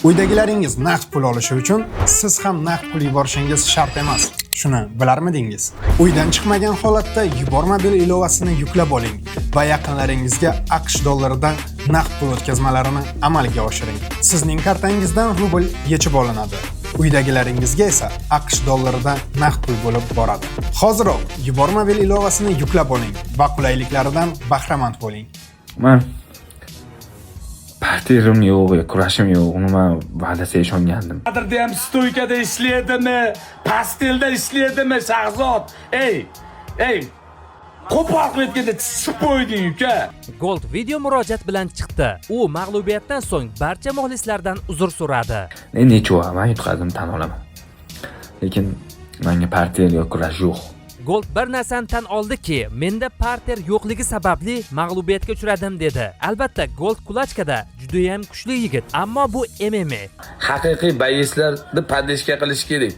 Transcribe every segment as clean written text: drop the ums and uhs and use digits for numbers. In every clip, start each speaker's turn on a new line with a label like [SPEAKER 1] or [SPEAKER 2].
[SPEAKER 1] Uydagilaringiz naqd pul olishi uchun siz ham naqd pul yuborishingiz shart emas. Shuni bilarmidingiz? Uydan chiqmagan holatda yuborma bil ilovasini yuklab oling va yaqinlaringizga AQSh dollaridan naqd pul o'tkazmalarini amalga oshiring. Sizning kartangizdan rubl yechib olinadi. Uydagilaringizga esa AQSh dollaridan naqd pul bo'lib boradi. Hoziroq yuborma bil ilovasini yuklab oling va qulayliklaridan bahramand bo'ling.
[SPEAKER 2] Men partiyarim yo'q, kurashim yo'q. Uni men va'dasiga ishongandim.
[SPEAKER 3] Qadrda ham stoykada ishlaydimi, pastelda ishlaydimi, Shahzod? Ey. Qo'pol qilib ketdi, chiqib qo'yding uka.
[SPEAKER 4] Gold video murojaat bilan chiqdi. U mag'lubiyatdan so'ng barcha muxlislardan uzr so'radi.
[SPEAKER 2] Necha men yutqazdim tan olaman. Lekin menga partiya yo'q, kurash yo'q.
[SPEAKER 4] Gold bir narsani tan oldiki, menda parter yo'qligi sababli mag'lubiyatga uchradim dedi. Albatta, Gold kulachkada juda ham kuchli yigit, ammo bu MMA.
[SPEAKER 5] Haqiqiy bayislarni padishka qilish kerak.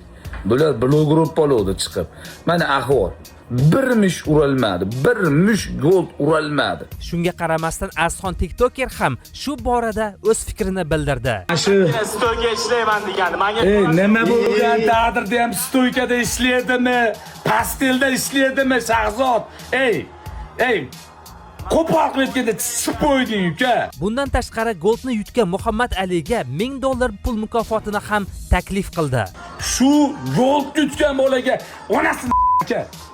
[SPEAKER 5] Bular blog gruppalarda chiqib. Mana ahvol. Bir mush uralmadi, bir mush Gold uralmadi.
[SPEAKER 4] Shunga qaramasdan Arzxon TikToker ham shu borada o'z fikrini bildirdi.
[SPEAKER 3] Stoyka ishlayman degandi. Nima bo'lgan? Taqdirda ham stoykada ishlaydimi, pastelda ishlaydimi, Shahzod? Ey. Qo'pol qilib ketdi, chiqib qo'yding uka.
[SPEAKER 4] Bundan tashqari Goldni yutgan Muhammad Aliga $1000 pul mukofotini ham taklif qildi.
[SPEAKER 3] Shu Gold yutgan bolaga onasi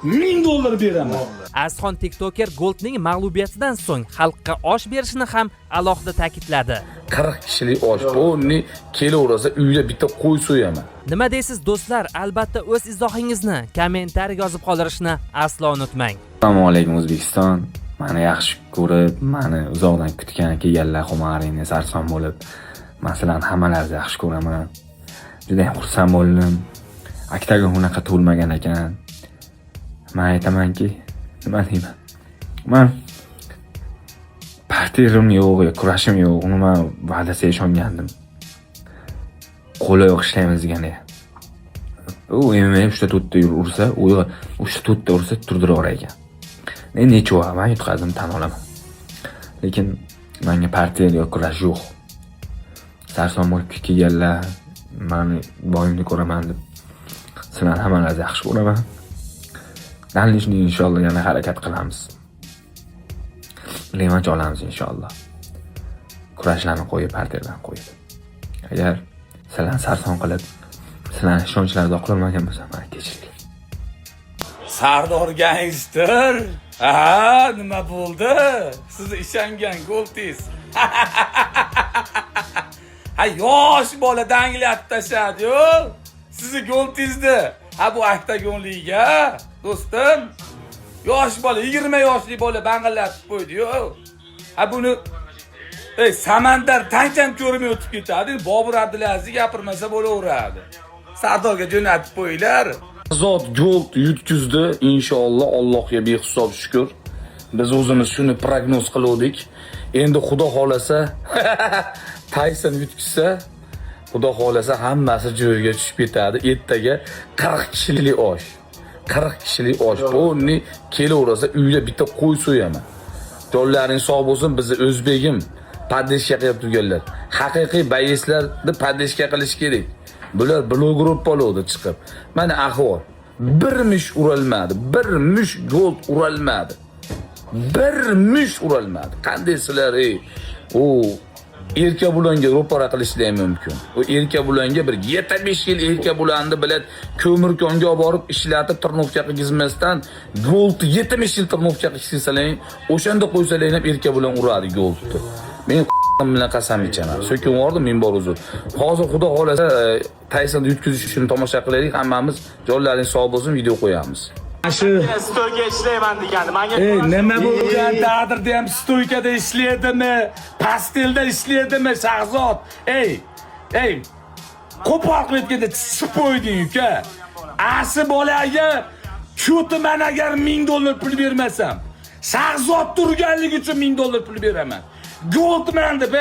[SPEAKER 3] $1000 beraman.
[SPEAKER 4] Arzxon TikToker Goldning mag'lubiyatidan so'ng xalqqa osh berishini ham alohida ta'kidladi.
[SPEAKER 5] 40 kishilik osh. Buni kelaversa uyda bitta qo'y so'yaman.
[SPEAKER 4] Nima deysiz do'stlar? Albatta o'z izohingizni kommentariyaga yozib qoldirishni aslo unutmang.
[SPEAKER 2] Assalomu alaykum O'zbekiston. Meni yaxshi ko'rib, meni uzoqdan kutgan kelganlar xumaringiz sarson bo'lib, masalan, hammalaringizni yaxshi ko'raman. Juda ham xursand bo'ldim. Aktaga unaqa tug'ilmagan ekan. Men aytamanki, nima deyman? Men partiyarim yo'q, kurashim yo'q. Uni men va'dasiga ishongandim. Qo'li yo'q ishlaymiz degani. U MMA 3-4 ursa, u 3-4 ursa turdiraver ekan. Necha men yutqazdim tan olaman. Lekin menga partiya yo'q, kurash yo'q. Sarson bo'lib kelganlar, meni boyimni ko'raman deb sizlar hammalaringizni yaxshi ko'raman. Dalishni inshaalloh yana harakat qilamiz. Revanch olamiz inshaalloh. Kurashlarni qo'yib, partiyadan qo'yib. Agar sizlarni sarson qilib, sizlarning ishonchlaringizni oqlamagan bo'lsa, meni kechiring.
[SPEAKER 3] Sardor gangster. Nima bo'ldi? Siz ishongan Goldis. Yosh bola danglatib tashladi-yu. Sizni Goldizni. Bu aktagonliga, do'stim. Yosh bola, 20 yoshli bola bang'illatib qo'ydi-yu. Buni Samandar tancham ko'rmay o'tib ketadi. Bobur Abdulaziz gapirmasa bo'laveradi. Sardorga jo'natib qo'yinglar.
[SPEAKER 5] Zot Gold yutkizdi, inshaalloh, Allohga behisob shukr. Biz o'zimiz shuni prognoz qildik. Endi Xudo xolasa Tyson yutkizsa, Xudo xolasa hammasi joyiga tushib ketadi. Ertaga 40 kishilik osh. 40 kishilik osh. Buni kelaversa uyda bitta qo'y so'yaman. Jonlaring sog' bo'lsin, bizni o'zbegim padishka qilib turganlar. Haqiqiy bayislarni padishka qilish kerak. Bular blog gruppalarda chiqib. Mana ahvol. Bir mush uralmadi, bir mush Gold uralmadi. Bir mush uralmadi. Qanday sizlar erka bulanga ro'para qilishlar mumkin. U erka bulanga bir 75 yil erka bulandi bilan ko'mirkonga olib borib ishlatib tirnovka qilgizmasdan Gold 70 yil tirnovka qilsalar, o'shanda qo'ysalar ham erka bulan uradi Goldni. Men bilan qasam ichaman. So'kinvordim men bor uzr. Hozir Xudo xolasa Tyson yutkizish uchun tomosha qilaylik. Hammamiz jonlaring sog' bo'lsin, video qo'yamiz.
[SPEAKER 3] Stoyka ishlayman degandi. Nima bo'lgan? Taqdirda ham stoykada ishlaydimi, pastelda ishlaydimi, Shahzod? Ey. Qo'pol qilib ketdi, chiqib qo'yding uka. Asi bolaga ko'timan agar $1000 pul bermasam, Shahzod turganligi uchun $1000 pul beraman. Goldman deb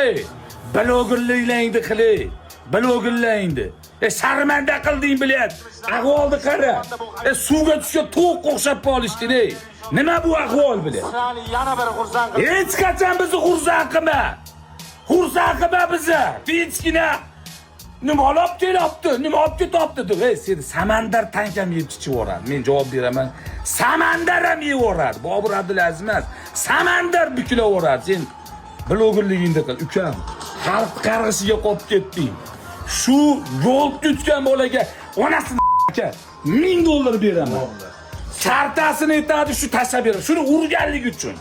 [SPEAKER 3] blogerliklarni qiling. Blogerlarni. Sharmanda qilding bilat. Ahvolni qara. Suvga tushgan to'q o'xshab qolishding. Nima bu ahvol bilan? Yana bir xursand qil. Hech qachon bizni xursand qilma. Xursand qilma bizni. Tinchgina nima olib kelyapti, nima olib ketyapti deb. Ey, seni samandar tankam yeb ichivoradi. Men javob beraman. Samandar ham yevoradi. Bobur Abdulaziz emas. Samandar bukilaveradi. Sen blogerligingda qil, ukam. Xalq qarg'ishiga qolib ketding. Shu yo'l tutgan bolaga onasini aka $1000 beraman. Chartasini aytadi, shu tashlab beraman. Shuni urganlik uchun.